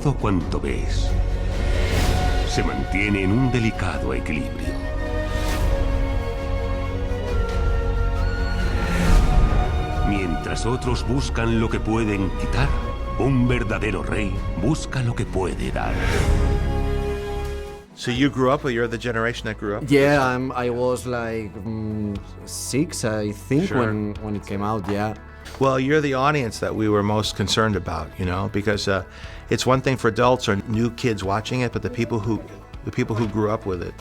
todo cuanto ves se mantiene en un delicado equilibrio. Mientras otros buscan lo que pueden quitar, un verdadero rey busca lo que puede dar. So you grew up, or you're the generation that grew up? Yeah, I was like 6, I think, Sure. when it came out, yeah. Well, you're the audience that we were most concerned about, you know, because it's one thing for adults or new kids watching it, but the people who grew up with it.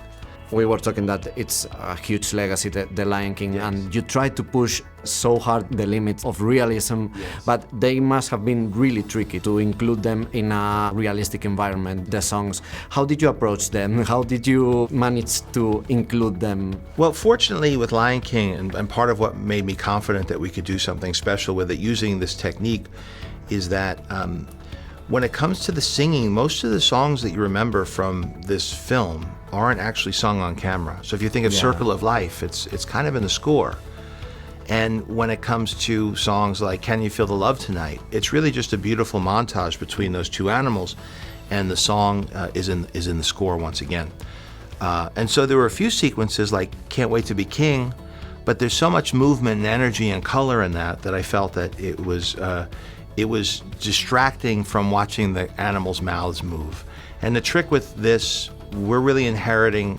We were talking that it's a huge legacy, the Lion King, yes. And you tried to push so hard the limits of realism, yes. But they must have been really tricky to include them in a realistic environment, the songs. How did you approach them? How did you manage to include them? Well, fortunately with Lion King, and part of what made me confident that we could do something special with it using this technique is that when it comes to the singing, most of the songs that you remember from this film aren't actually sung on camera. So if you think of Circle of Life, it's kind of in the score. And when it comes to songs like Can You Feel the Love Tonight, it's really just a beautiful montage between those two animals, and the song is in the score once again. And so there were a few sequences like Can't Wait to Be King, but there's so much movement and energy and color in that I felt that it was distracting from watching the animals' mouths move. And the trick with this, we're really inheriting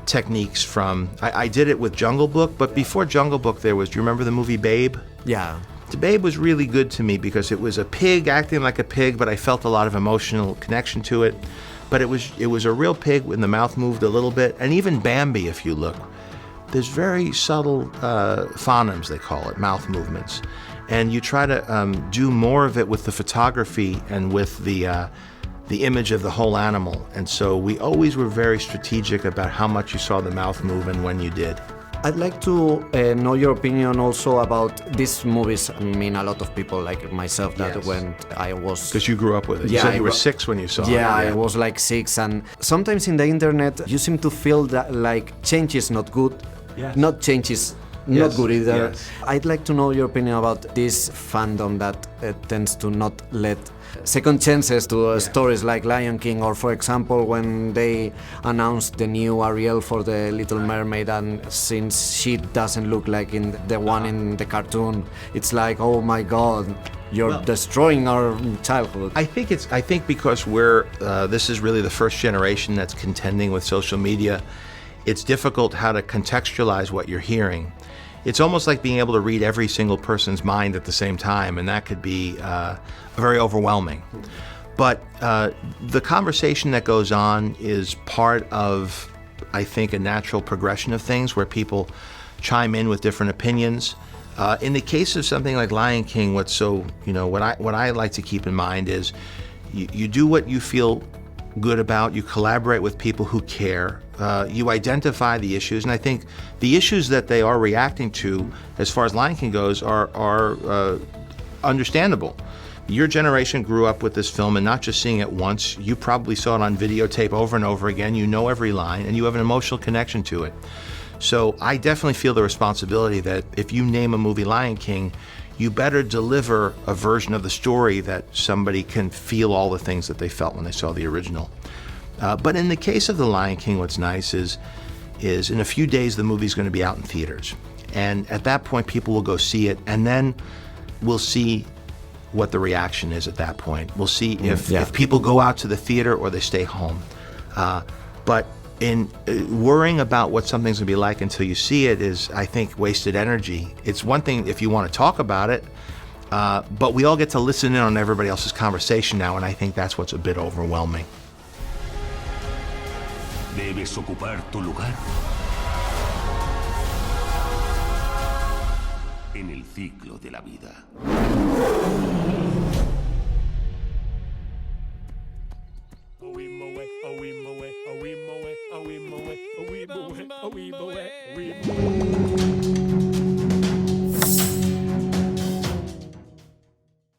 techniques from, I did it with Jungle Book, but before Jungle Book do you remember the movie Babe? Yeah. The Babe was really good to me because it was a pig acting like a pig, but I felt a lot of emotional connection to it. But it was a real pig when the mouth moved a little bit, and even Bambi, if you look, there's very subtle phonemes, they call it, mouth movements. And you try to do more of it with the photography and with the image of the whole animal. And so we always were very strategic about how much you saw the mouth move and when you did. I'd like to know your opinion also about these movies. I mean, a lot of people like myself that Yes. when I was... Because you grew up with it. You Yeah, said you were 6 when you saw it. Yeah, I was like 6, and sometimes in the internet you seem to feel that like change is not good, Yes. not change is not good either. Yes. I'd like to know your opinion about this fandom that tends to not let second chances to stories like Lion King, or for example when they announced the new Ariel for the Little Mermaid, and since she doesn't look like in the one in the cartoon, it's like, oh my god, you're destroying our childhood. I think because this is really the first generation that's contending with social media, it's difficult how to contextualize what you're hearing. It's almost like being able to read every single person's mind at the same time, and that could be very overwhelming. But the conversation that goes on is part of, I think, a natural progression of things where people chime in with different opinions. In the case of something like Lion King, what I like to keep in mind is you do what you feel good about, you collaborate with people who care, you identify the issues, and I think the issues that they are reacting to, as far as Lion King goes, are understandable. Your generation grew up with this film and not just seeing it once, you probably saw it on videotape over and over again, you know every line, and you have an emotional connection to it. So I definitely feel the responsibility that if you name a movie Lion King, you better deliver a version of the story that somebody can feel all the things that they felt when they saw the original. But in the case of The Lion King, what's nice is in a few days the movie's going to be out in theaters. And at that point people will go see it, and then we'll see what the reaction is at that point. We'll see if people go out to the theater or they stay home. But in worrying about what something's gonna be like until you see it is, I think, wasted energy. It's one thing if you want to talk about it, but we all get to listen in on everybody else's conversation now, and I think that's what's a bit overwhelming. Debes ocupar tu lugar en el ciclo de la vida. A wee moe, a wee moe, a wee moe, a wee moe, a wee moe, a wee moe.